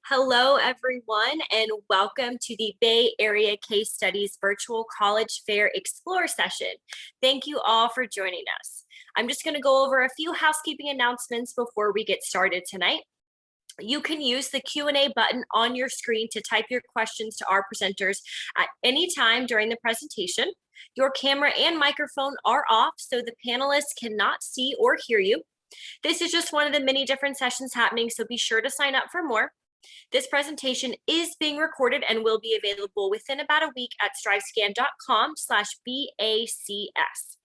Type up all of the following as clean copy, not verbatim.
Hello, everyone, and welcome to the Bay Area Case Studies Virtual College Fair Explore session. Thank you all for joining us. I'm just going to go over a few housekeeping announcements before we get started tonight. You can use the Q&A button on your screen to type your questions to our presenters at any time during the presentation. Your camera and microphone are off, so the panelists cannot see or hear you. This is just one of the many different sessions happening, so be sure to sign up for more. This presentation is being recorded and will be available within about a week at strivescan.com/BACS.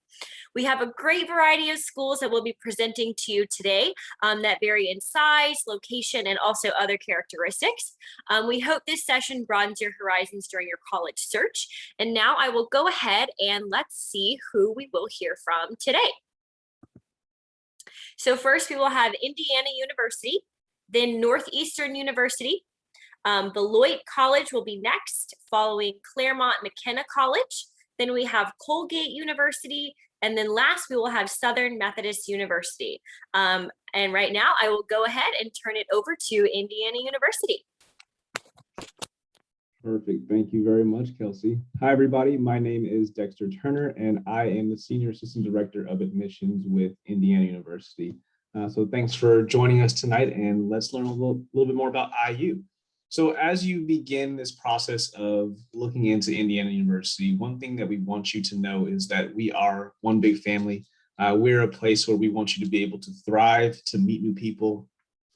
We have a great variety of schools that we'll be presenting to you today that vary in size, location, and also other characteristics. We hope this session broadens your horizons during your college search. And now I will go ahead and let's see who we will hear from today. So first we will have Indiana University, then Northeastern University. Beal College will be next, following Claremont McKenna College. Then we have Colgate University, and then last we will have Southern Methodist University. And right now I will go ahead and turn it over to Indiana University. Perfect. Thank you very much, Kelsey. Hi, everybody. My name is Dexter Turner, and I am the Senior Assistant Director of Admissions with Indiana University. So thanks for joining us tonight, and let's learn a little bit more about IU. So as you begin this process of looking into Indiana University, one thing that we want you to know is that we are one big family. We're a place where we want you to be able to thrive, to meet new people,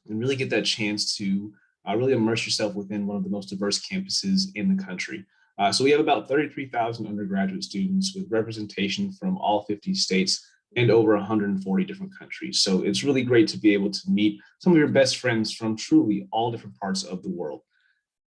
and really get that chance to really immerse yourself within one of the most diverse campuses in the country. So we have about 33,000 undergraduate students with representation from all 50 states and over 140 different countries. So it's really great to be able to meet some of your best friends from truly all different parts of the world.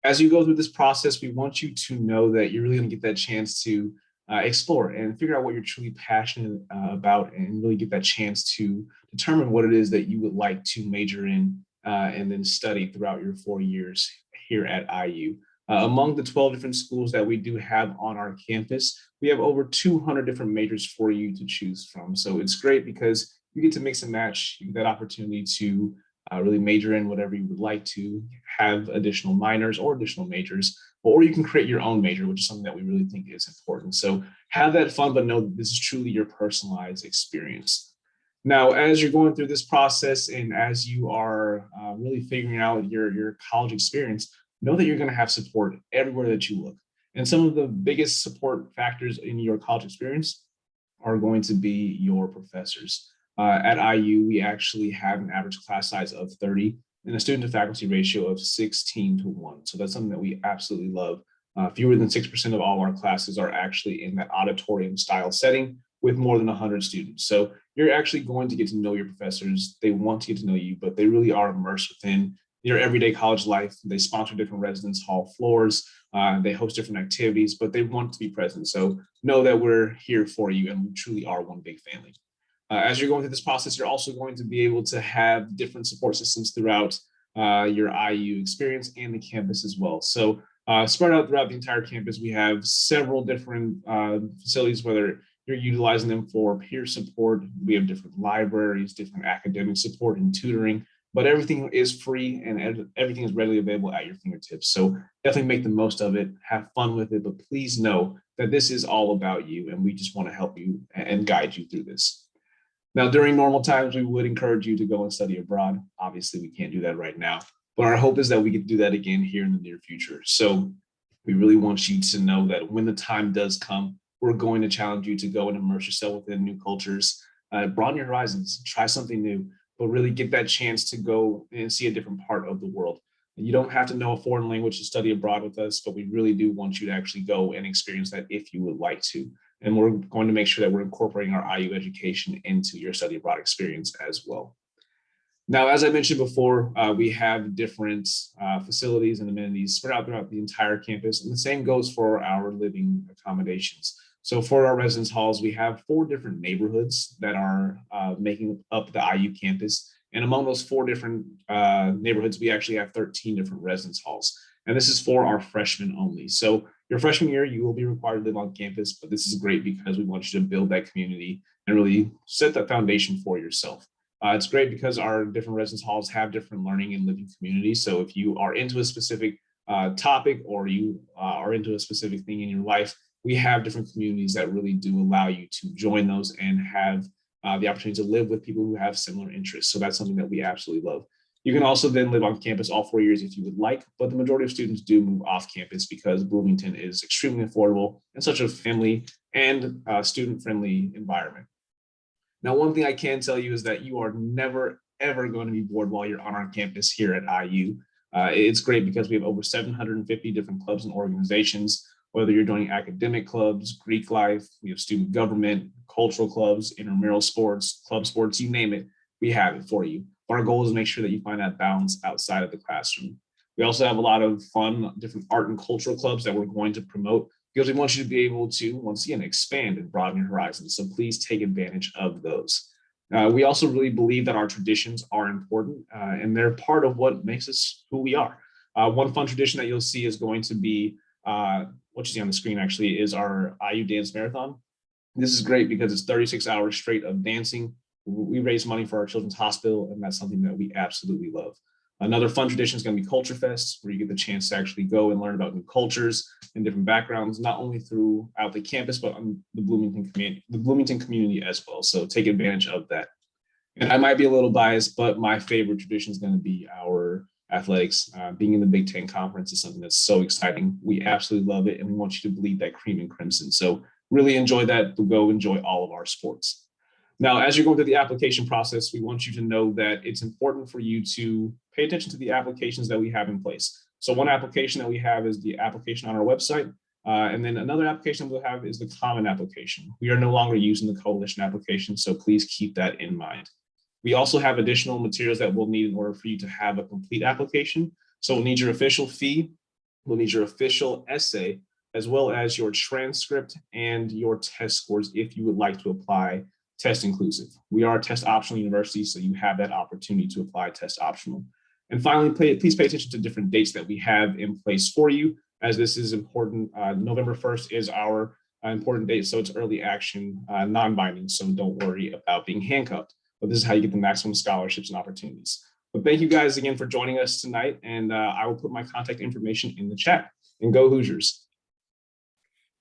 As you go through this process, we want you to know that you're really going to get that chance to explore and figure out what you're truly passionate about, and really get that chance to determine what it is that you would like to major in and then study throughout your 4 years here at IU. Among the 12 different schools that we do have on our campus, we have over 200 different majors for you to choose from. So it's great because you get to mix and match. You get that opportunity to really major in whatever you would like to, have additional minors or additional majors, or you can create your own major, which is something that we really think is important. So have that fun, but know that this is truly your personalized experience. Now, as you're going through this process and as you are really figuring out your college experience, know that you're going to have support everywhere that you look. And some of the biggest support factors in your college experience are going to be your professors. At IU, we actually have an average class size of 30 and a student to faculty ratio of 16:1. So that's something that we absolutely love. Fewer than 6% of all our classes are actually in that auditorium style setting with more than 100 students. So you're actually going to get to know your professors. They want to get to know you, but they really are immersed within your everyday college life. They sponsor different residence hall floors. They host different activities, but they want to be present. So know that we're here for you, and we truly are one big family. As you're going through this process, you're also going to be able to have different support systems throughout your IU experience and the campus as well. So spread out throughout the entire campus, we have several different facilities, whether you're utilizing them for peer support. We have different libraries, different academic support and tutoring, but everything is free and everything is readily available at your fingertips. So definitely make the most of it, have fun with it, but please know that this is all about you, and we just want to help you and guide you through this. Now, during normal times, we would encourage you to go and study abroad. Obviously, we can't do that right now, but our hope is that we can do that again here in the near future. So we really want you to know that when the time does come, we're going to challenge you to go and immerse yourself within new cultures, broaden your horizons, try something new, but really get that chance to go and see a different part of the world. You don't have to know a foreign language to study abroad with us, but we really do want you to actually go and experience that if you would like to. And we're going to make sure that we're incorporating our IU education into your study abroad experience as well. Now, as I mentioned before, we have different facilities and amenities spread out throughout the entire campus, and the same goes for our living accommodations. So for our residence halls, we have 4 different neighborhoods that are making up the IU campus. And among those 4 different neighborhoods, we actually have 13 different residence halls. And this is for our freshmen only. So your freshman year, you will be required to live on campus, but this is great because we want you to build that community and really set that foundation for yourself. It's great because our different residence halls have different learning and living communities. So if you are into a specific topic or you are into a specific thing in your life, we have different communities that really do allow you to join those and have the opportunity to live with people who have similar interests. So that's something that we absolutely love. You can also then live on campus all 4 years if you would like, but the majority of students do move off campus because Bloomington is extremely affordable and such a family and student-friendly environment. Now, one thing I can tell you is that you are never, ever going to be bored while you're on our campus here at IU. It's great because we have over 750 different clubs and organizations, whether you're doing academic clubs, Greek life, we have student government, cultural clubs, intramural sports, club sports, you name it, we have it for you. Our goal is to make sure that you find that balance outside of the classroom. We also have a lot of fun, different art and cultural clubs that we're going to promote because we want you to be able to, once again, expand and broaden your horizons. So please take advantage of those. We also really believe that our traditions are important and they're part of what makes us who we are. One fun tradition that you'll see is going to be what you see on the screen actually is our IU Dance Marathon. This is great because it's 36 hours straight of dancing. We raise money for our children's hospital, and that's something that we absolutely love. Another fun tradition is going to be Culture Fest, where you get the chance to actually go and learn about new cultures and different backgrounds, not only throughout the campus, but on the Bloomington community as well. So take advantage of that. And I might be a little biased, but my favorite tradition is going to be our athletics. Being in the Big Ten Conference is something that's so exciting. We absolutely love it, and we want you to bleed that cream and crimson. So really enjoy that. Go enjoy all of our sports. Now, as you're going through the application process, we want you to know that it's important for you to pay attention to the applications that we have in place. So one application that we have is the application on our website. And then another application we'll have is the common application. We are no longer using the coalition application, so please keep that in mind. We also have additional materials that we'll need in order for you to have a complete application. So we'll need your official fee, we'll need your official essay, as well as your transcript and your test scores if you would like to apply test inclusive. We are a test optional university, so you have that opportunity to apply test optional. And finally, please pay attention to different dates that we have in place for you, as this is important. November 1st is our important date, so it's early action, non-binding, so don't worry about being handcuffed. But this is how you get the maximum scholarships and opportunities. But thank you guys again for joining us tonight, and I will put my contact information in the chat. And go Hoosiers.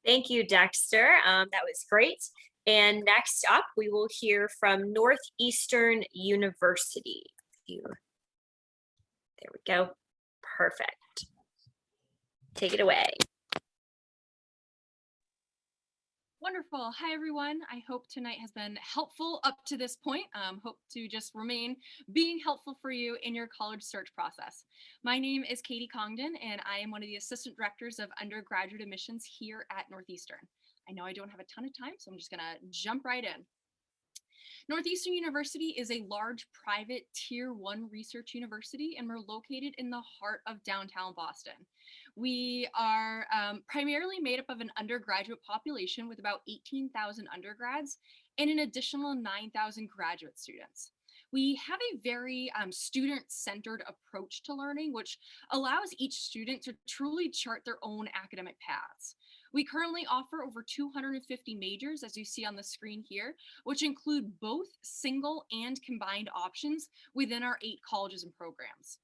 Thank you, Dexter. That was great. And next up, we will hear from Northeastern University. There we go. Perfect. Take it away. Wonderful. Hi, everyone. I hope tonight has been helpful up to this point. Hope to just remain being helpful for you in your college search process. My name is Katie Congdon, and I am one of the assistant directors of undergraduate admissions here at Northeastern. I know I don't have a ton of time, so I'm just going to jump right in. Northeastern University is a large private tier 1 research university, and we're located in the heart of downtown Boston. We are primarily made up of an undergraduate population with about 18,000 undergrads and an additional 9,000 graduate students. We have a very student-centered approach to learning, which allows each student to truly chart their own academic paths. We currently offer over 250 majors, as you see on the screen here, which include both single and combined options within our 8 colleges and programs.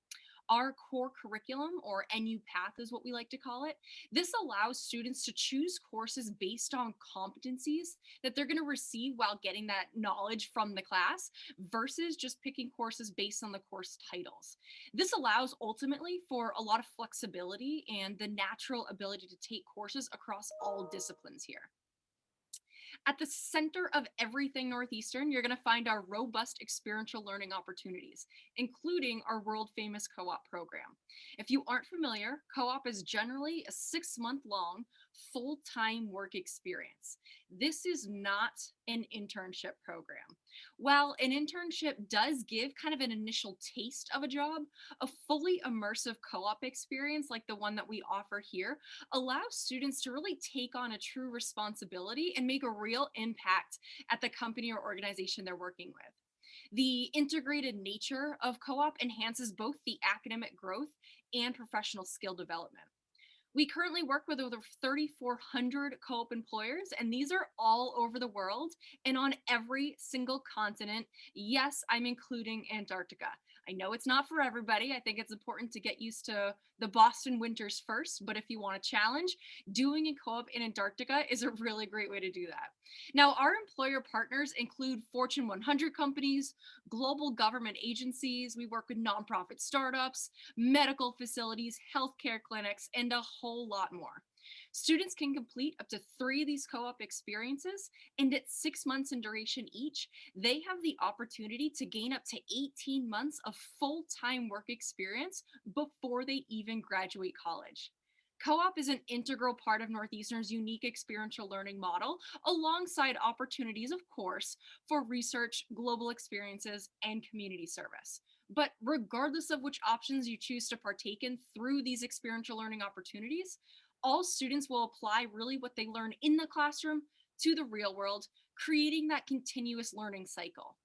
Our core curriculum, or NU Path is what we like to call it, this allows students to choose courses based on competencies that they're going to receive while getting that knowledge from the class versus just picking courses based on the course titles. This allows ultimately for a lot of flexibility and the natural ability to take courses across all disciplines here. At the center of everything Northeastern, you're going to find our robust experiential learning opportunities, including our world-famous co-op program. If you aren't familiar, co-op is generally a 6-month-long full-time work experience. This is not an internship program. While an internship does give kind of an initial taste of a job, a fully immersive co-op experience like the one that we offer here allows students to really take on a true responsibility and make a real impact at the company or organization they're working with. The integrated nature of co-op enhances both the academic growth and professional skill development. We currently work with over 3,400 co-op employers, and these are all over the world and on every single continent. Yes, I'm including Antarctica. I know it's not for everybody. I think it's important to get used to the Boston winters first, but if you want a challenge, doing a co-op in Antarctica is a really great way to do that. Now, our employer partners include Fortune 100 companies, global government agencies. We work with nonprofit startups, medical facilities, healthcare clinics, and a whole lot more. Students can complete up to 3 of these co-op experiences, and at 6 months in duration each, they have the opportunity to gain up to 18 months of full-time work experience before they even graduate college. Co-op is an integral part of Northeastern's unique experiential learning model, alongside opportunities, of course, for research, global experiences, and community service. But regardless of which options you choose to partake in through these experiential learning opportunities, all students will apply really what they learn in the classroom to the real world, creating that continuous learning cycle.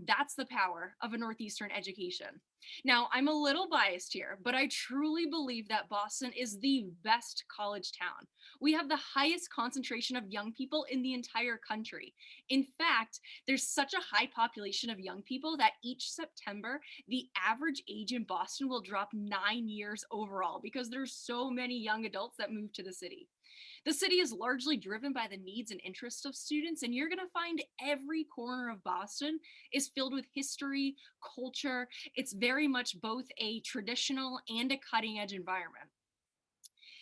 That's the power of a Northeastern education. Now, I'm a little biased here, but I truly believe that Boston is the best college town. We have the highest concentration of young people in the entire country. In fact, there's such a high population of young people that each September, the average age in Boston will drop 9 years overall because there's so many young adults that move to the city. The city is largely driven by the needs and interests of students, and you're going to find every corner of Boston is filled with history, culture. It's very much both a traditional and a cutting edge environment.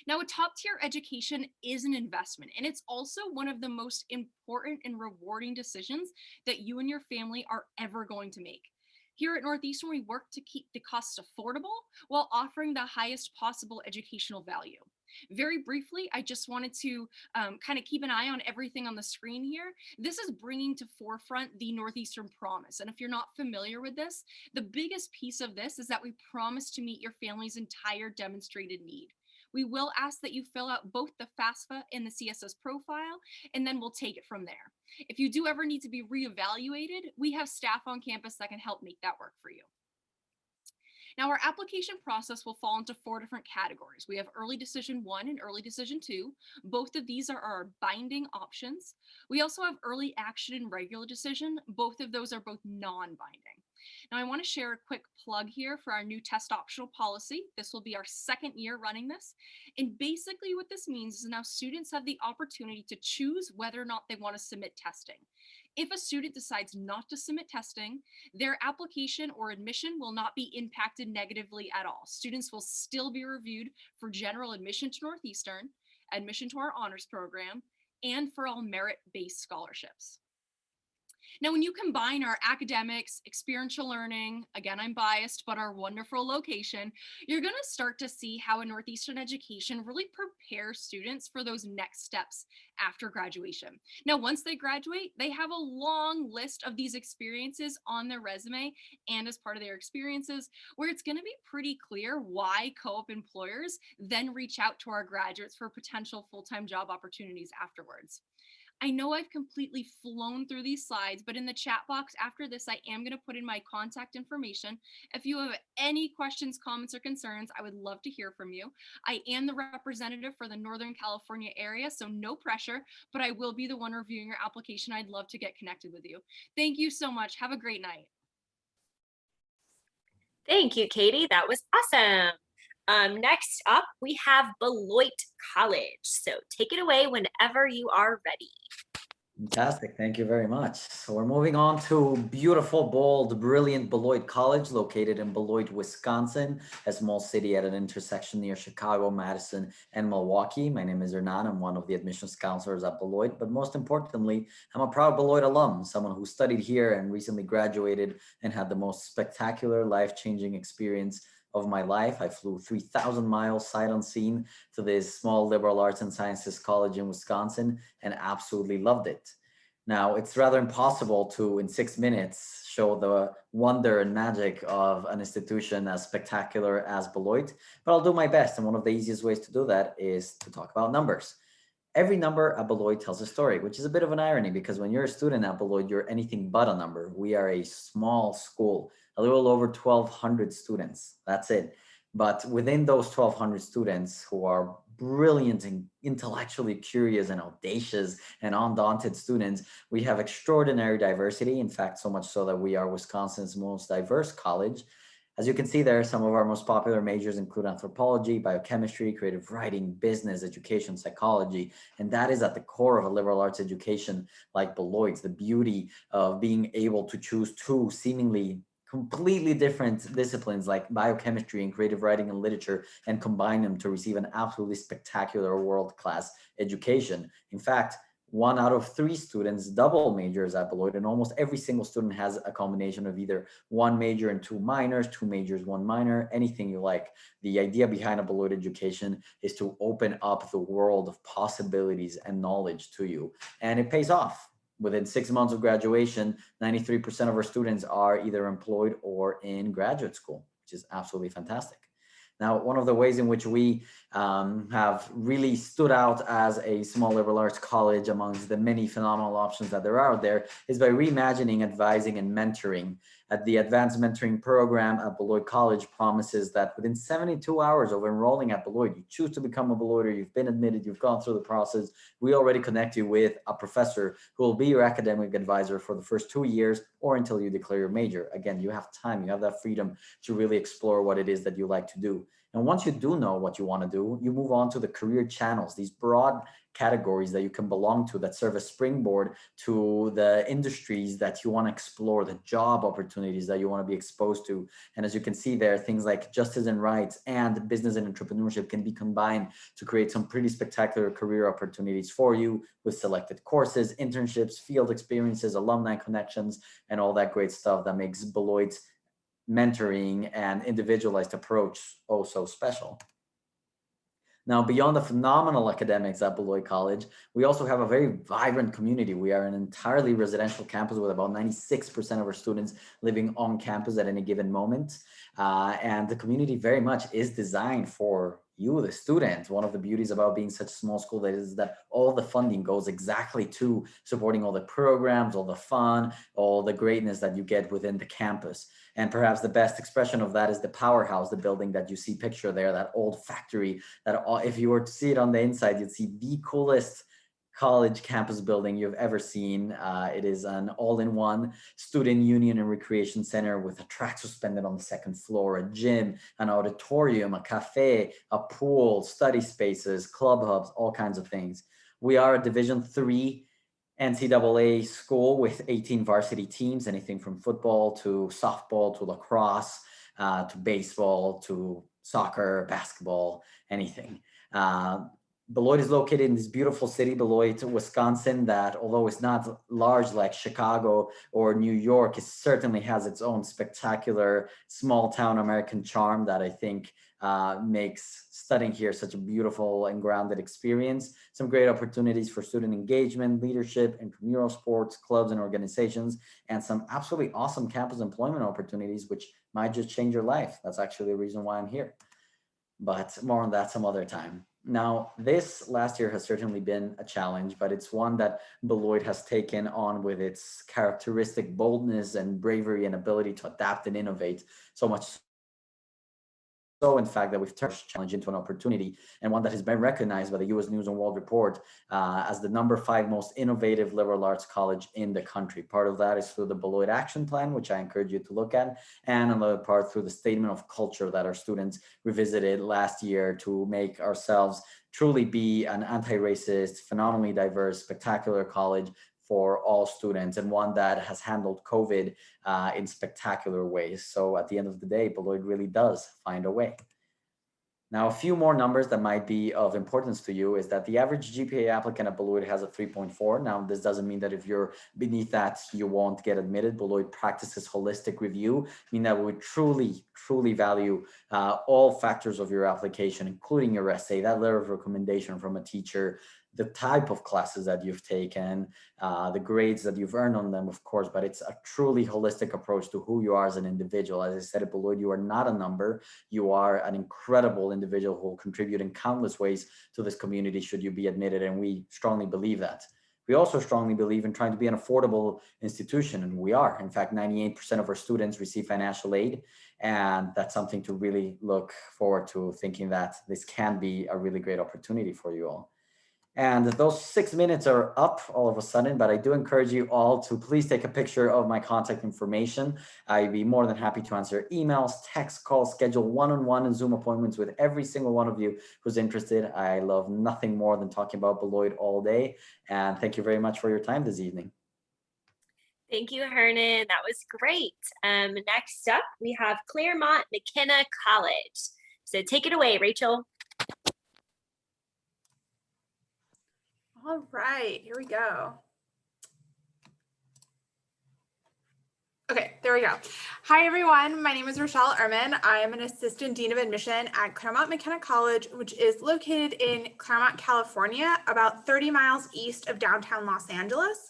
Now, a top tier education is an investment, and it's also one of the most important and rewarding decisions that you and your family are ever going to make. Here at Northeastern, we work to keep the costs affordable while offering the highest possible educational value. Very briefly, I just wanted to kind of keep an eye on everything on the screen here. This is bringing to forefront the Northeastern Promise. And if you're not familiar with this, the biggest piece of this is that we promise to meet your family's entire demonstrated need. We will ask that you fill out both the FAFSA and the CSS profile, and then we'll take it from there. If you do ever need to be reevaluated, we have staff on campus that can help make that work for you. Now, our application process will fall into 4 different categories. We have early decision 1 and early decision 2. Both of these are our binding options. We also have early action and regular decision. Both of those are both non-binding. Now, I want to share a quick plug here for our new test optional policy. This will be our 2nd year running this. And basically what this means is now students have the opportunity to choose whether or not they want to submit testing. If a student decides not to submit testing, their application or admission will not be impacted negatively at all. Students will still be reviewed for general admission to Northeastern, admission to our honors program, and for all merit-based scholarships. Now, when you combine our academics, experiential learning, again, I'm biased, but our wonderful location, you're going to start to see how a Northeastern education really prepares students for those next steps after graduation. Now, once they graduate, they have a long list of these experiences on their resume and as part of their experiences, where it's going to be pretty clear why co-op employers then reach out to our graduates for potential full-time job opportunities afterwards. I know I've completely flown through these slides, but in the chat box after this, I am going to put in my contact information. If you have any questions, comments, or concerns, I would love to hear from you. I am the representative for the Northern California area, so no pressure, but I will be the one reviewing your application. I'd love to get connected with you. Thank you so much. Have a great night. Thank you, Katie. That was awesome. Next up, we have Beloit College. So take it away whenever you are ready. Fantastic. Thank you very much. So we're moving on to beautiful, bold, brilliant Beloit College, located in Beloit, Wisconsin, a small city at an intersection near Chicago, Madison, and Milwaukee. My name is Hernan. I'm one of the admissions counselors at Beloit, but most importantly, I'm a proud Beloit alum, someone who studied here and recently graduated and had the most spectacular, life-changing experience of my life. I flew 3,000 miles sight unseen to this small liberal arts and sciences college in Wisconsin and absolutely loved it. Now, it's rather impossible to, in 6 minutes, show the wonder and magic of an institution as spectacular as Beloit, but I'll do my best. And one of the easiest ways to do that is to talk about numbers. Every number at Beloit tells a story, which is a bit of an irony because when you're a student at Beloit, you're anything but a number. We are a small school, a little over 1,200 students. That's it. But within those 1,200 students who are brilliant and intellectually curious and audacious and undaunted students. We have extraordinary diversity. In fact, so much so that we are Wisconsin's most diverse college. As you can see there, some of our most popular majors include anthropology, biochemistry, creative writing, business, education, psychology, and that is at the core of a liberal arts education like Beloit's. The beauty of being able to choose two seemingly completely different disciplines like biochemistry and creative writing and literature and combine them to receive an absolutely spectacular world-class education. In fact, 1 out of 3 students double majors at Beloit, and almost every single student has a combination of either 1 major and 2 minors, 2 majors, 1 minor, anything you like. The idea behind a Beloit education is to open up the world of possibilities and knowledge to you, and it pays off. Within 6 months of graduation, 93% of our students are either employed or in graduate school, which is absolutely fantastic. Now, one of the ways in which we have really stood out as a small liberal arts college amongst the many phenomenal options that there are out there is by reimagining advising and mentoring. At the advanced mentoring program at Beloit College promises that within 72 hours of enrolling at Beloit, you choose to become a Beloiter, you've been admitted, you've gone through the process, we already connect you with a professor who will be your academic advisor for the first 2 years or until you declare your major. Again, you have time, you have that freedom to really explore what it is that you like to do. And once you do know what you want to do, you move on to the career channels, these broad categories that you can belong to that serve as springboard to the industries that you want to explore, the job opportunities that you want to be exposed to. And as you can see there, things like justice and rights and business and entrepreneurship can be combined to create some pretty spectacular career opportunities for you with selected courses, internships, field experiences, alumni connections, and all that great stuff that makes Beloit's mentoring and individualized approach oh so special. Now, beyond the phenomenal academics at Beloit College, we also have a very vibrant community. We are an entirely residential campus with about 96% of our students living on campus at any given moment. And the community very much is designed for you, the student. One of the beauties about being such a small school that is that all the funding goes exactly to supporting all the programs, all the fun, all the greatness that you get within the campus. And perhaps the best expression of that is the powerhouse, the building that you see picture there, that old factory that if you were to see it on the inside, you'd see the coolest college campus building you've ever seen. It is an all-in-one student union and recreation center with a track suspended on the 2nd floor, a gym, an auditorium, a cafe, a pool, study spaces, club hubs, all kinds of things. We are a Division III NCAA school with 18 varsity teams, anything from football to softball to lacrosse to baseball to soccer, basketball, anything. Beloit is located in this beautiful city, Beloit, Wisconsin, that although it's not large like Chicago or New York, it certainly has its own spectacular small town American charm that I think makes studying here such a beautiful and grounded experience. Some great opportunities for student engagement, leadership, intramural sports, clubs and organizations, and some absolutely awesome campus employment opportunities, which might just change your life. That's actually the reason why I'm here. But more on that some other time. Now, this last year has certainly been a challenge, but it's one that Beloit has taken on with its characteristic boldness and bravery and ability to adapt and innovate, so much so, in fact, that we've turned this challenge into an opportunity, and one that has been recognized by the U.S. News and World Report as the #5 most innovative liberal arts college in the country. Part of that is through the Beloit Action Plan, which I encourage you to look at, and another part through the Statement of Culture that our students revisited last year to make ourselves truly be an anti-racist, phenomenally diverse, spectacular college for all students, and one that has handled COVID in spectacular ways. So at the end of the day, Beloit really does find a way. Now, a few more numbers that might be of importance to you is that the average GPA applicant at Beloit has a 3.4. Now, this doesn't mean that if you're beneath that, you won't get admitted. Beloit practices holistic review, meaning that we truly, truly value all factors of your application, including your essay, that letter of recommendation from a teacher, the type of classes that you've taken, the grades that you've earned on them, of course, but it's a truly holistic approach to who you are as an individual. As I said at Beloit, you are not a number. You are an incredible individual who will contribute in countless ways to this community should you be admitted, and we strongly believe that. We also strongly believe in trying to be an affordable institution, and we are. In fact, 98% of our students receive financial aid, and that's something to really look forward to, thinking that this can be a really great opportunity for you all. And those 6 minutes are up all of a sudden, but I do encourage you all to please take a picture of my contact information. I'd be more than happy to answer emails, text calls, schedule one-on-one and Zoom appointments with every single one of you who's interested. I love nothing more than talking about Beloit all day. And thank you very much for your time this evening. Thank you, Hernan. That was great. Next up, we have Claremont McKenna College. So take it away, Rachel. All right, here we go. Okay, there we go. Hi, everyone. My name is Rochelle Ehrman. I am an assistant dean of admission at Claremont McKenna College, which is located in Claremont, California, about 30 miles east of downtown Los Angeles.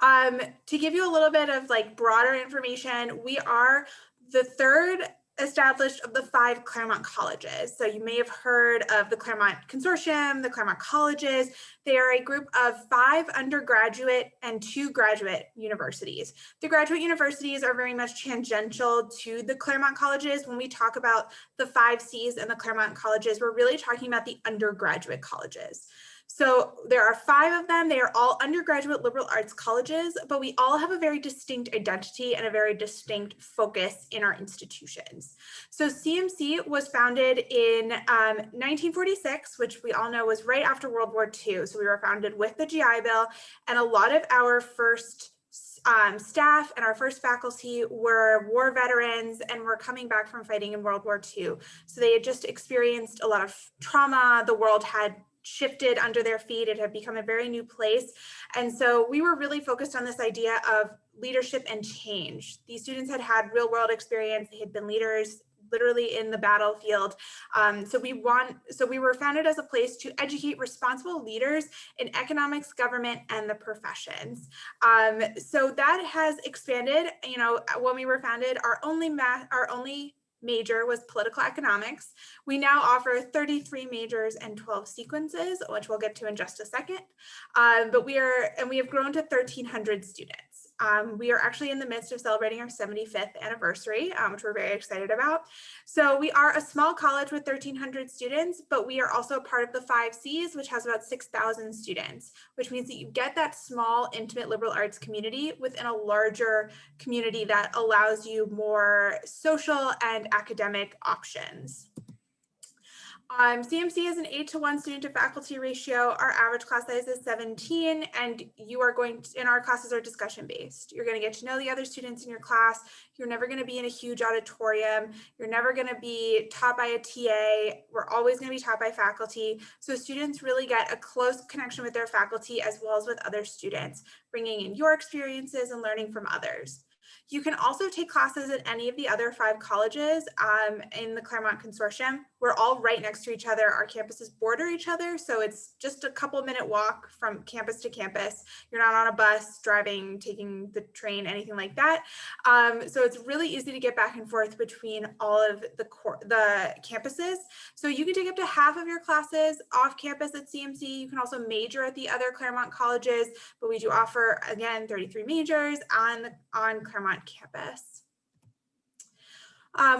To give you a little bit of like broader information, we are the third established of the 5 Claremont colleges. So you may have heard of the Claremont Consortium, the Claremont Colleges. They are a group of 5 undergraduate and 2 graduate universities. The graduate universities are very much tangential to the Claremont colleges. When we talk about the 5 C's and the Claremont colleges, we're really talking about the undergraduate colleges. So there are 5 of them. They are all undergraduate liberal arts colleges, but we all have a very distinct identity and a very distinct focus in our institutions. So CMC was founded in 1946, which we all know was right after World War II. So we were founded with the GI Bill, and a lot of our first staff and our first faculty were war veterans and were coming back from fighting in World War II. So they had just experienced a lot of trauma. The world had shifted under their feet. It had become a very new place. And so we were really focused on this idea of leadership and change. These students had had real world experience. They had been leaders literally in the battlefield. So we were founded as a place to educate responsible leaders in economics, government, and the professions. So that has expanded. You know, when we were founded, our only major was political economics. We now offer 33 majors and 12 sequences, which we'll get to in just a second. But we have grown to 1,300 students. We are actually in the midst of celebrating our 75th anniversary, which we're very excited about. So we are a small college with 1,300 students, but we are also a part of the 5 C's, which has about 6,000 students, which means that you get that small, intimate liberal arts community within a larger community that allows you more social and academic options. CMC is an 8-to-1 student to faculty ratio. Our average class size is 17, and and our classes are discussion based. You're going to get to know the other students in your class. You're never going to be in a huge auditorium. You're never going to be taught by a TA. We're always going to be taught by faculty. So students really get a close connection with their faculty as well as with other students, bringing in your experiences and learning from others. You can also take classes at any of the other 5 colleges in the Claremont Consortium. We're all right next to each other. Our campuses border each other, so it's just a couple-minute walk from campus to campus. You're not on a bus, driving, taking the train, anything like that. So it's really easy to get back and forth between all of the campuses. So you can take up to half of your classes off campus at CMC. You can also major at the other Claremont colleges, but we do offer, again, 33 majors on Claremont campus.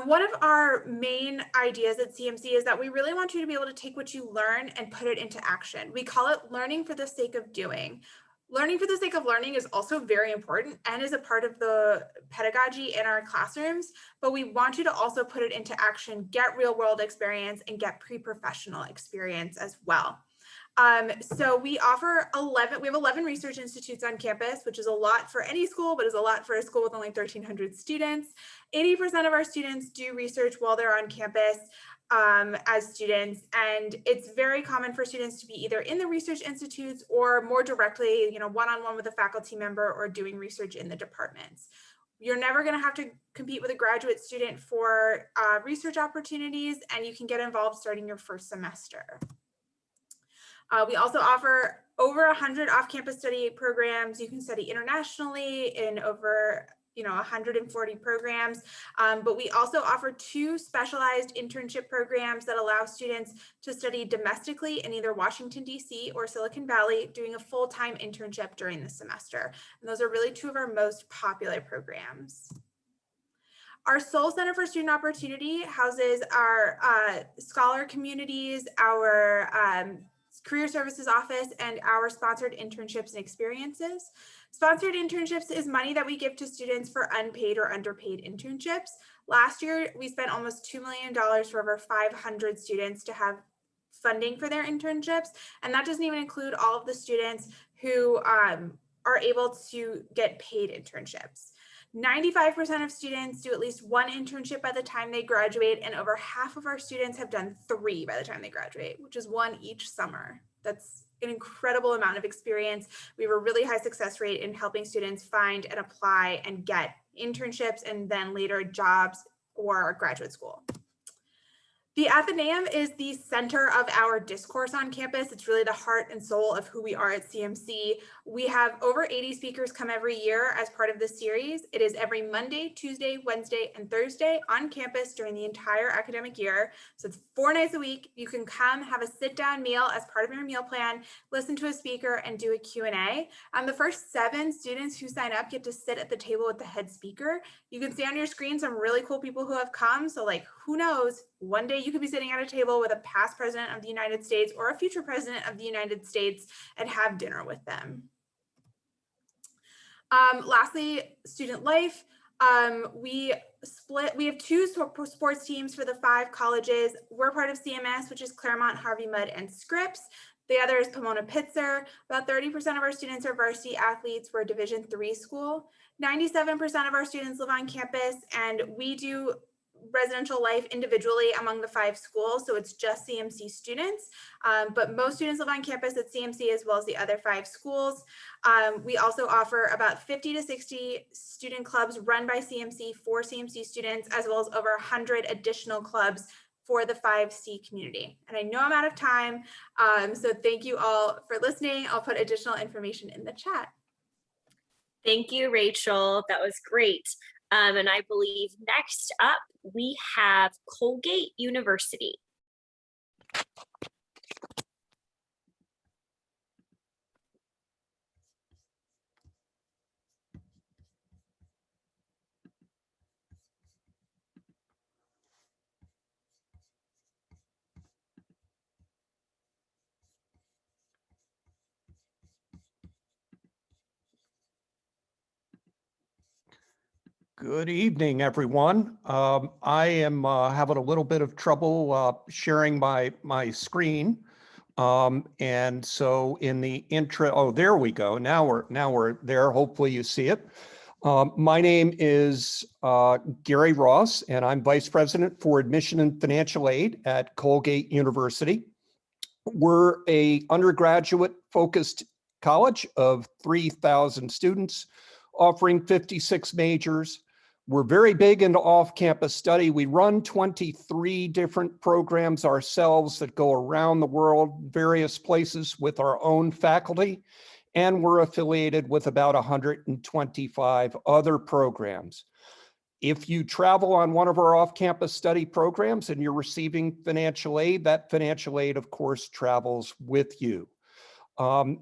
One of our main ideas at CMC is that we really want you to be able to take what you learn and put it into action. We call it learning for the sake of doing. Learning for the sake of learning is also very important and is a part of the pedagogy in our classrooms, but we want you to also put it into action, get real world experience, and get pre-professional experience as well. So we have 11 research institutes on campus, which is a lot for any school, but is a lot for a school with only 1,300 students. 80% of our students do research while they're on campus as students, and it's very common for students to be either in the research institutes or more directly, one-on-one with a faculty member or doing research in the departments. You're never going to have to compete with a graduate student for research opportunities, and you can get involved starting your first semester. We also offer over 100 off-campus study programs. You can study internationally in over 140 programs, but we also offer 2 specialized internship programs that allow students to study domestically in either Washington, D.C. or Silicon Valley, doing a full-time internship during the semester. And those are really 2 of our most popular programs. Our Soul Center for Student Opportunity houses our scholar communities, our career services office, and our sponsored internships and experiences. Sponsored internships is money that we give to students for unpaid or underpaid internships. Last year, we spent almost $2 million for over 500 students to have funding for their internships. And that doesn't even include all of the students who are able to get paid internships. 95% of students do at least 1 internship by the time they graduate, and over half of our students have done 3 by the time they graduate, which is 1 each summer. That's an incredible amount of experience. We have a really high success rate in helping students find and apply and get internships and then later jobs or graduate school. The Athenaeum is the center of our discourse on campus. It's really the heart and soul of who we are at CMC. We have over 80 speakers come every year as part of this series. It is every Monday, Tuesday, Wednesday, and Thursday on campus during the entire academic year. So it's 4 nights a week. You can come have a sit-down meal as part of your meal plan, listen to a speaker, and do a Q&A. The first 7 students who sign up get to sit at the table with the head speaker. You can see on your screen some really cool people who have come. So like, who knows, one day you could be sitting at a table with a past president of the United States or a future president of the United States and have dinner with them. Lastly, student life. We have 2 sports teams for the 5 colleges. We're part of CMS, which is Claremont, Harvey Mudd, and Scripps. The other is Pomona Pitzer. About 30% of our students are varsity athletes. We're a Division III school. 97% of our students live on campus, and we do residential life individually among the 5 schools, so it's just CMC students, but most students live on campus at CMC as well as the other 5 schools. We also offer about 50 to 60 student clubs run by CMC for CMC students, as well as over 100 additional clubs for the 5C community. And I know I'm out of time, so thank you all for listening. I'll put additional information in the chat. Thank you, Rachel. That was great. And I believe next up, we have Colgate University. Good evening, everyone. I am having a little bit of trouble sharing my screen. And so in the intro, oh, there we go. Now we're there. Hopefully you see it. My name is Gary Ross, and I'm Vice President for Admission and Financial Aid at Colgate University. We're a undergraduate focused college of 3,000 students, offering 56 majors. We're very big into off-campus study. We run 23 different programs ourselves that go around the world, various places with our own faculty, and we're affiliated with about 125 other programs. If you travel on one of our off-campus study programs and you're receiving financial aid, that financial aid, of course, travels with you.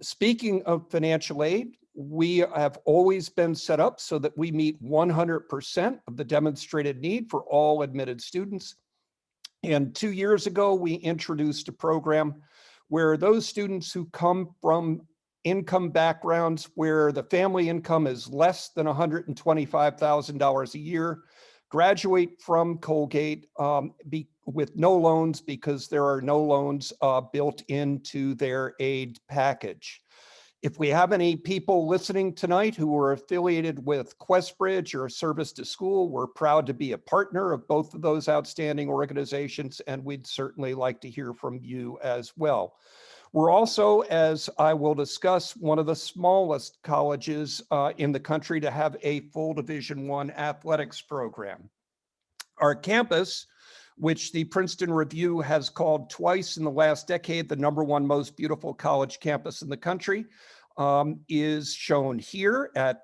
Speaking of financial aid, we have always been set up so that we meet 100% of the demonstrated need for all admitted students. And 2 years ago, we introduced a program where those students who come from income backgrounds where the family income is less than $125,000 a year graduate from Colgate with no loans, because there are no loans built into their aid package. If we have any people listening tonight who are affiliated with QuestBridge or Service to School, we're proud to be a partner of both of those outstanding organizations, and we'd certainly like to hear from you as well. We're also, as I will discuss, one of the smallest colleges in the country to have a full Division I athletics program. Our campus, which the Princeton Review has called twice in the last decade the #1 most beautiful college campus in the country, is shown here at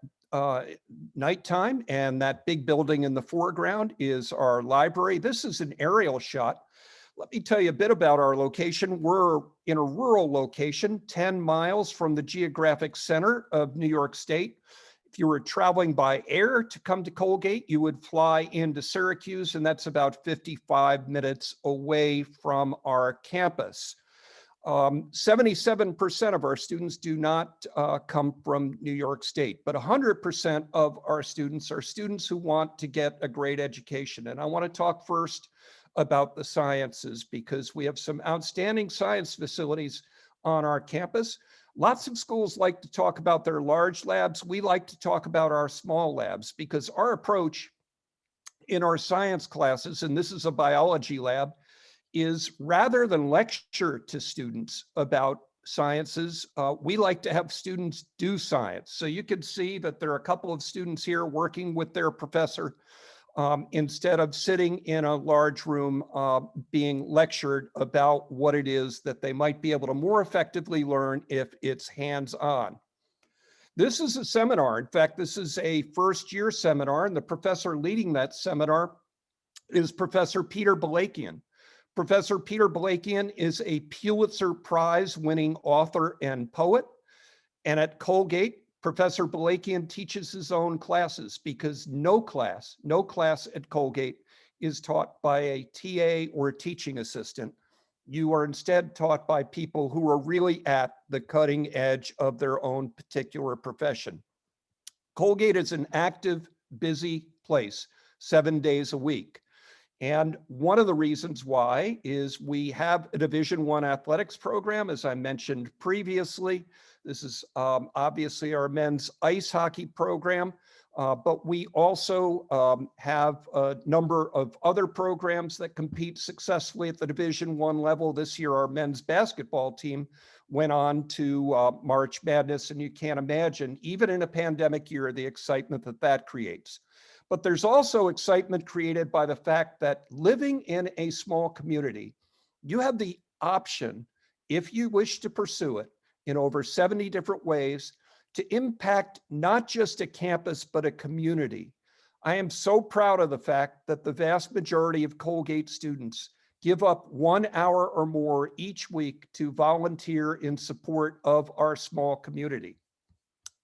nighttime, and that big building in the foreground is our library. This is an aerial shot. Let me tell you a bit about our location. We're in a rural location, 10 miles from the geographic center of New York State. If you were traveling by air to come to Colgate, you would fly into Syracuse, and that's about 55 minutes away from our campus. 77% of our students do not come from New York State, but 100% of our students are students who want to get a great education. And I want to talk first about the sciences, because we have some outstanding science facilities on our campus. Lots of schools like to talk about their large labs. We like to talk about our small labs, because our approach in our science classes, and this is a biology lab, is rather than lecture to students about sciences, we like to have students do science. So you can see that there are a couple of students here working with their professor instead of sitting in a large room being lectured about what it is that they might be able to more effectively learn if it's hands-on. This is a seminar. In fact, this is a first-year seminar, and the professor leading that seminar is Professor Peter Balakian. Professor Peter Balakian is a Pulitzer Prize-winning author and poet. And at Colgate, Professor Balakian teaches his own classes, because no class at Colgate is taught by a TA or a teaching assistant. You are instead taught by people who are really at the cutting edge of their own particular profession. Colgate is an active, busy place, 7 days a week. And one of the reasons why is we have a Division I athletics program, as I mentioned previously. This is obviously our men's ice hockey program, but we also have a number of other programs that compete successfully at the Division I level. This year, our men's basketball team went on to March Madness, and you can't imagine, even in a pandemic year, the excitement that that creates. But there's also excitement created by the fact that living in a small community, you have the option, if you wish to pursue it, in over 70 different ways, to impact not just a campus, but a community. I am so proud of the fact that the vast majority of Colgate students give up 1 hour or more each week to volunteer in support of our small community.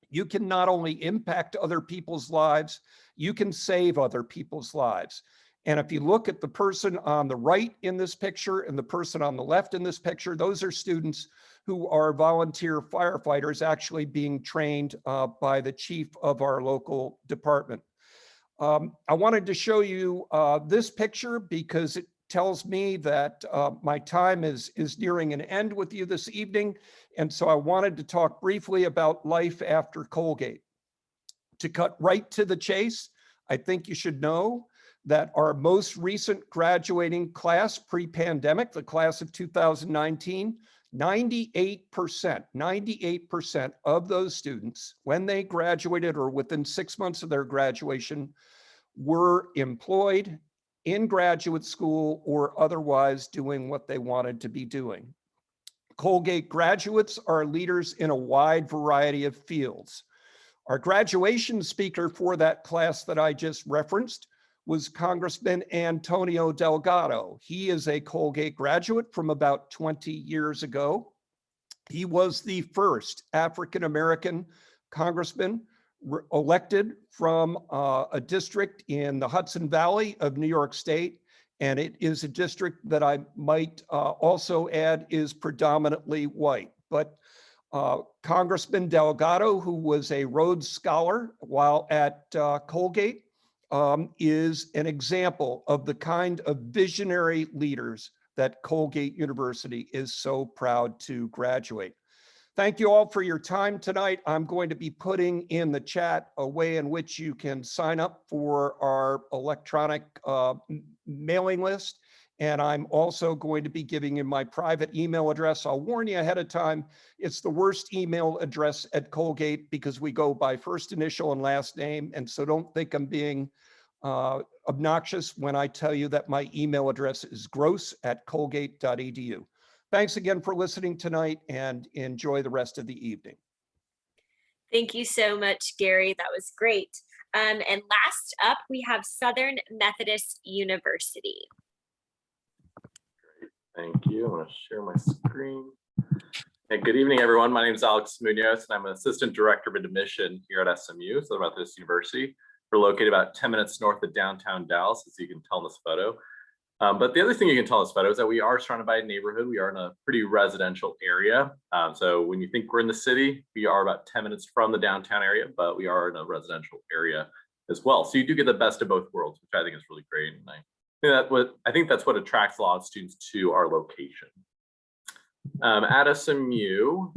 You can not only impact other people's lives, you can save other people's lives. And if you look at the person on the right in this picture and the person on the left in this picture, those are students who are volunteer firefighters actually being trained by the chief of our local department. I wanted to show you this picture because it tells me that my time is nearing an end with you this evening. And so I wanted to talk briefly about life after Colgate. To cut right to the chase, I think you should know that our most recent graduating class pre-pandemic, the class of 2019, 98% of those students, when they graduated or within 6 months of their graduation, were employed in graduate school or otherwise doing what they wanted to be doing. Colgate graduates are leaders in a wide variety of fields. Our graduation speaker for that class that I just referenced was Congressman Antonio Delgado. He is a Colgate graduate from about 20 years ago. He was the first African-American congressman elected from a district in the Hudson Valley of New York State. And it is a district that I might also add is predominantly white. But Congressman Delgado, who was a Rhodes Scholar while at Colgate, is an example of the kind of visionary leaders that Colgate University is so proud to graduate. Thank you all for your time tonight. I'm going to be putting in the chat a way in which you can sign up for our electronic mailing list. And I'm also going to be giving you my private email address. I'll warn you ahead of time, it's the worst email address at Colgate because we go by first initial and last name. And so don't think I'm being obnoxious when I tell you that my email address is gross@colgate.edu. Thanks again for listening tonight and enjoy the rest of the evening. Thank you so much, Gary. That was great. And last up, we have Southern Methodist University. Thank you. I'm going to share my screen. Hey, good evening, everyone. My name is Alex Munoz, and I'm an assistant director of admission here at SMU, Southern Methodist University. We're located about 10 minutes north of downtown Dallas, as you can tell in this photo. But the other thing you can tell in this photo is that we are surrounded by a neighborhood. We are in a pretty residential area. So when you think we're in the city, we are about 10 minutes from the downtown area, but we are in a residential area as well. So you do get the best of both worlds, which I think is really great. And I think that's what attracts a lot of students to our location. At SMU,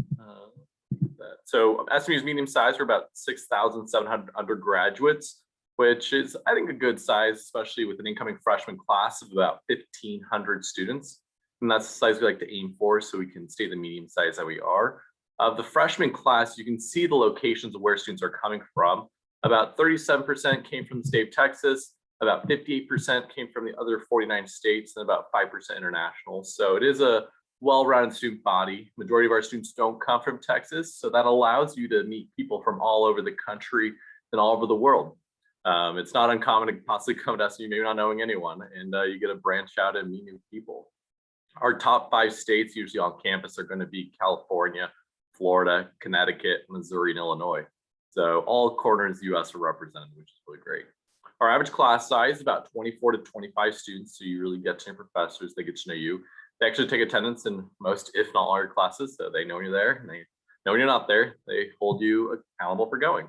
so SMU's medium size, we're about 6,700 undergraduates, which is, I think, a good size, especially with an incoming freshman class of about 1,500 students. And that's the size we like to aim for, so we can stay the medium size that we are. Of the freshman class, you can see the locations of where students are coming from. About 37% came from the state of Texas, about 58% came from the other 49 states, and about 5% international. So it is a well-rounded student body. Majority of our students don't come from Texas, so that allows you to meet people from all over the country and all over the world. It's not uncommon to possibly come to SMU maybe not knowing anyone, and you get to branch out and meet new people. Our top 5 states usually on campus are going to be California, Florida, Connecticut, Missouri, and Illinois. So all corners of the US are represented, which is really great. Our average class size is about 24 to 25 students, so you really get to know professors, they get to know you. They actually take attendance in most, if not all, your classes, so they know when you're there, and they know when you're not there. They hold you accountable for going.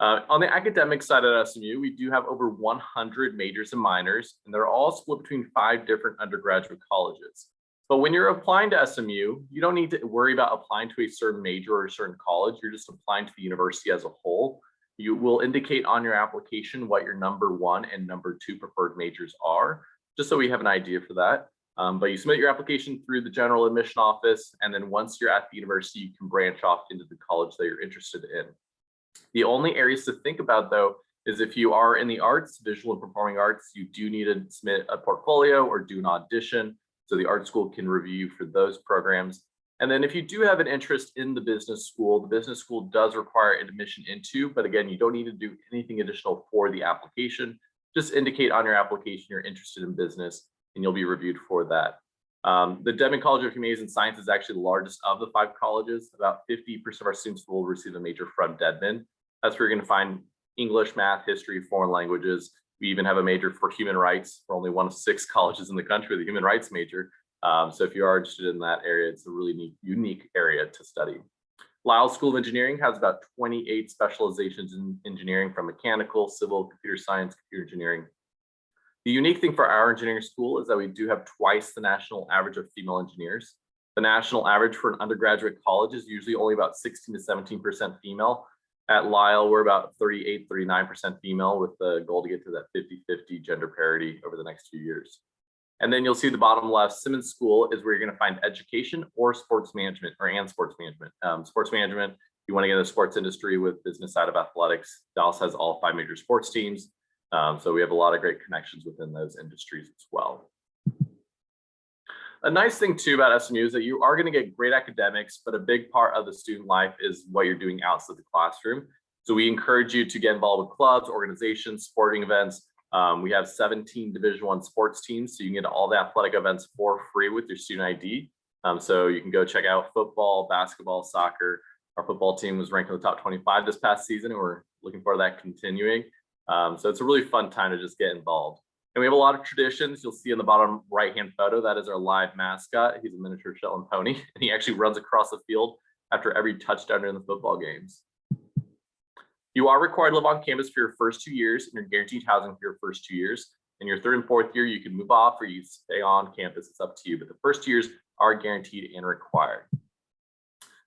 On the academic side at SMU, we do have over 100 majors and minors, and they're all split between 5 different undergraduate colleges. But when you're applying to SMU, you don't need to worry about applying to a certain major or a certain college. You're just applying to the university as a whole. You will indicate on your application what your number 1 and number 2 preferred majors are, just so we have an idea for that. But you submit your application through the general admission office, and then once you're at the university, you can branch off into the college that you're interested in. The only areas to think about, though, is if you are in the arts, visual and performing arts, you do need to submit a portfolio or do an audition, so the art school can review you for those programs. And then if you do have an interest in the business school does require admission into, but again, you don't need to do anything additional for the application. Just indicate on your application you're interested in business, and you'll be reviewed for that. The Dedman College of Humanities and Science is actually the largest of the 5 colleges. About 50% of our students will receive a major from Dedman. That's where you're going to find English, math, history, foreign languages. We even have a major for human rights. We're only one of 6 colleges in the country with a human rights major. So if you are interested in that area, it's a really unique area to study. Lyle School of Engineering has about 28 specializations in engineering, from mechanical, civil, computer science, computer engineering. The unique thing for our engineering school is that we do have twice the national average of female engineers. The national average for an undergraduate college is usually only about 16 to 17% female. At Lyle, we're about 38, 39% female, with the goal to get to that 50-50 gender parity over the next few years. And then you'll see the bottom left, Simmons School is where you're going to find education or sports management, and sports management. Sports management, you want to get in the sports industry with business side of athletics. Dallas has all 5 major sports teams. So we have a lot of great connections within those industries as well. A nice thing too about SMU is that you are going to get great academics, but a big part of the student life is what you're doing outside the classroom. So we encourage you to get involved with clubs, organizations, sporting events. We have 17 Division I sports teams, so you can get all the athletic events for free with your student ID. So you can go check out football, basketball, soccer. Our football team was ranked in the top 25 this past season, and we're looking for that continuing. So it's a really fun time to just get involved. And we have a lot of traditions. You'll see in the bottom right-hand photo, that is our live mascot. He's a miniature Shetland pony, and he actually runs across the field after every touchdown in the football games. You are required to live on campus for your first 2 years, and you're guaranteed housing for your first 2 years. In your 3rd and 4th year, you can move off or you stay on campus. It's up to you, but the first 2 years are guaranteed and required.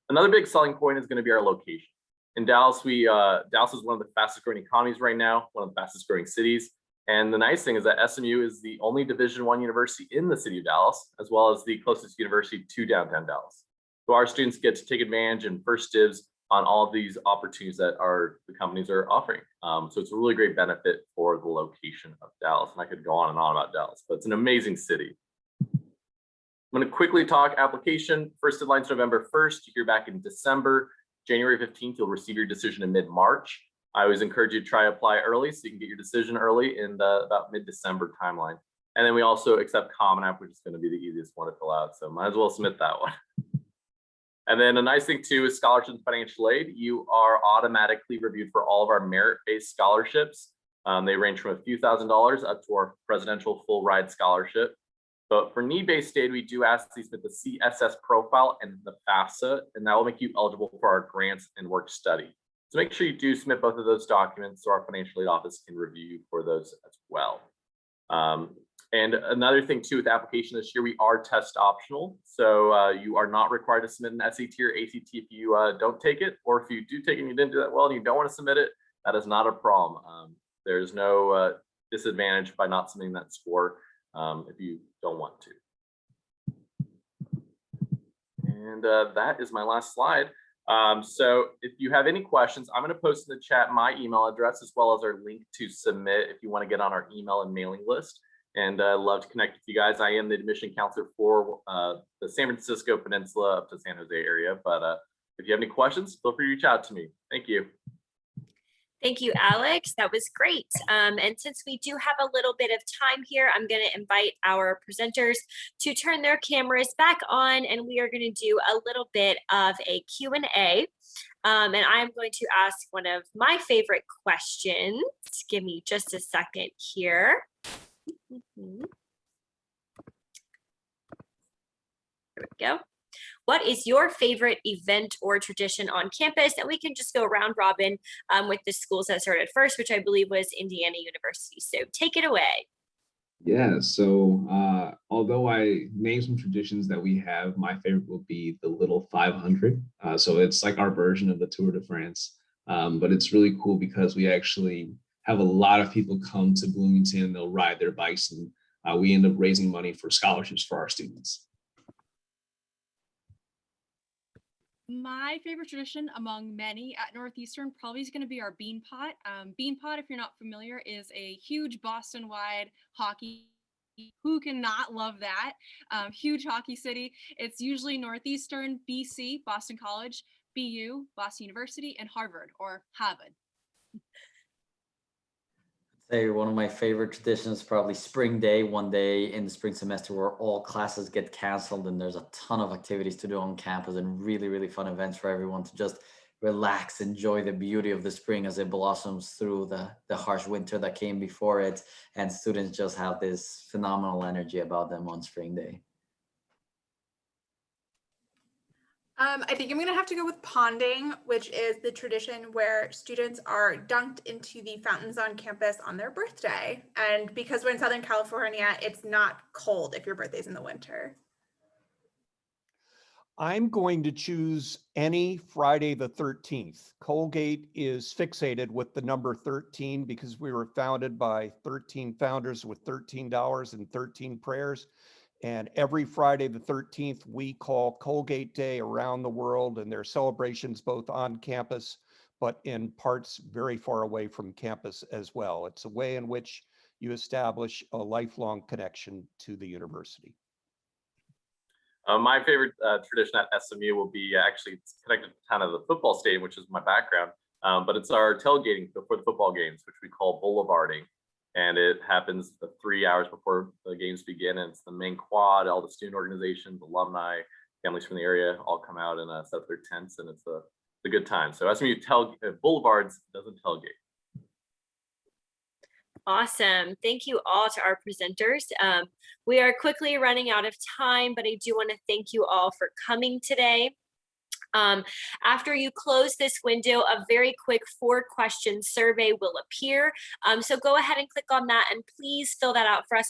Another big selling point is going to be our location. In Dallas, Dallas is one of the fastest growing economies right now, one of the fastest growing cities. And the nice thing is that SMU is the only Division I university in the city of Dallas, as well as the closest university to downtown Dallas. So our students get to take advantage and first dibs on all of these opportunities that the companies are offering. So it's a really great benefit for the location of Dallas. And I could go on and on about Dallas, but it's an amazing city. I'm going to quickly talk application. First deadline's November 1st. You hear back in December. January 15th, you'll receive your decision in mid-March. I always encourage you to try to apply early so you can get your decision early in the about mid-December timeline. And then we also accept Common App, which is going to be the easiest one to fill out. So might as well submit that one. And then a nice thing too is scholarships and financial aid. You are automatically reviewed for all of our merit-based scholarships. They range from a few $1,000s up to our presidential full ride scholarship. But for need-based aid, we do ask you to submit the CSS profile and the FAFSA, and that will make you eligible for our grants and work study. So make sure you do submit both of those documents so our financial aid office can review you for those as well. And another thing too with the application this year, we are test optional. So you are not required to submit an SAT or ACT if you don't take it, or if you do take it and you didn't do that well and you don't want to submit it, that is not a problem. There's no disadvantage by not submitting that score if you don't want to. And that is my last slide. So if you have any questions, I'm going to post in the chat my email address as well as our link to submit if you want to get on our email and mailing list. And I'd love to connect with you guys. I am the admission counselor for the San Francisco Peninsula up to San Jose area. But if you have any questions, feel free to reach out to me. Thank you. Thank you, Alex. That was great. And since we do have a little bit of time here, I'm going to invite our presenters to turn their cameras back on, and we are going to do a little bit of a Q&A. And I'm going to ask one of my favorite questions. Give me just a second here. Here we go. What is your favorite event or tradition on campus? And we can just go round robin with the schools that started first, which I believe was Indiana University. So take it away. Yeah, so although I named some traditions that we have, my favorite will be the Little 500. So it's like our version of the Tour de France, but it's really cool because we actually have a lot of people come to Bloomington and they'll ride their bikes, and we end up raising money for scholarships for our students. My favorite tradition among many at Northeastern probably is going to be our Bean Pot. Bean Pot, if you're not familiar, is a huge Boston-wide hockey. Who cannot love that? Huge hockey city. It's usually Northeastern, BC, Boston College, BU, Boston University, and Harvard or Harvard. Say one of my favorite traditions, probably spring day, one day in the spring semester where all classes get canceled and there's a ton of activities to do on campus and really, really fun events for everyone to just relax, enjoy the beauty of the spring as it blossoms through the harsh winter that came before it. And students just have this phenomenal energy about them on spring day. I think I'm going to have to go with ponding, which is the tradition where students are dunked into the fountains on campus on their birthday. And because we're in Southern California, it's not cold if your birthday's in the winter. I'm going to choose any Friday the 13th. Colgate is fixated with the number 13 because we were founded by 13 founders with $13 and 13 prayers. And every Friday the 13th, we call Colgate Day around the world, and there are celebrations both on campus, but in parts very far away from campus as well. It's a way in which you establish a lifelong connection to the university. My favorite tradition at SMU will be actually it's connected to kind of the football stadium, which is my background, but it's our tailgating before the football games, which we call boulevarding. And it happens 3 hours before the games begin. And it's the main quad, all the student organizations, alumni, families from the area all come out and set up their tents, and it's a good time. So SMU Boulevards doesn't tailgate. Awesome. Thank you all to our presenters. We are quickly running out of time, but I do want to thank you all for coming today. After you close this window, a very quick 4-question survey will appear. So go ahead and click on that and please fill that out for us.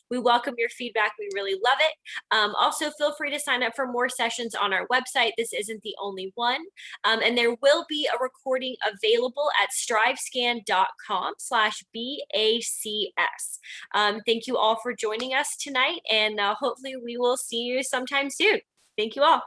We welcome your feedback. We really love it. Also, feel free to sign up for more sessions on our website. This isn't the only one. And there will be a recording available at strivescan.com/BACS. Thank you all for joining us tonight, and hopefully we will see you sometime soon. Thank you all.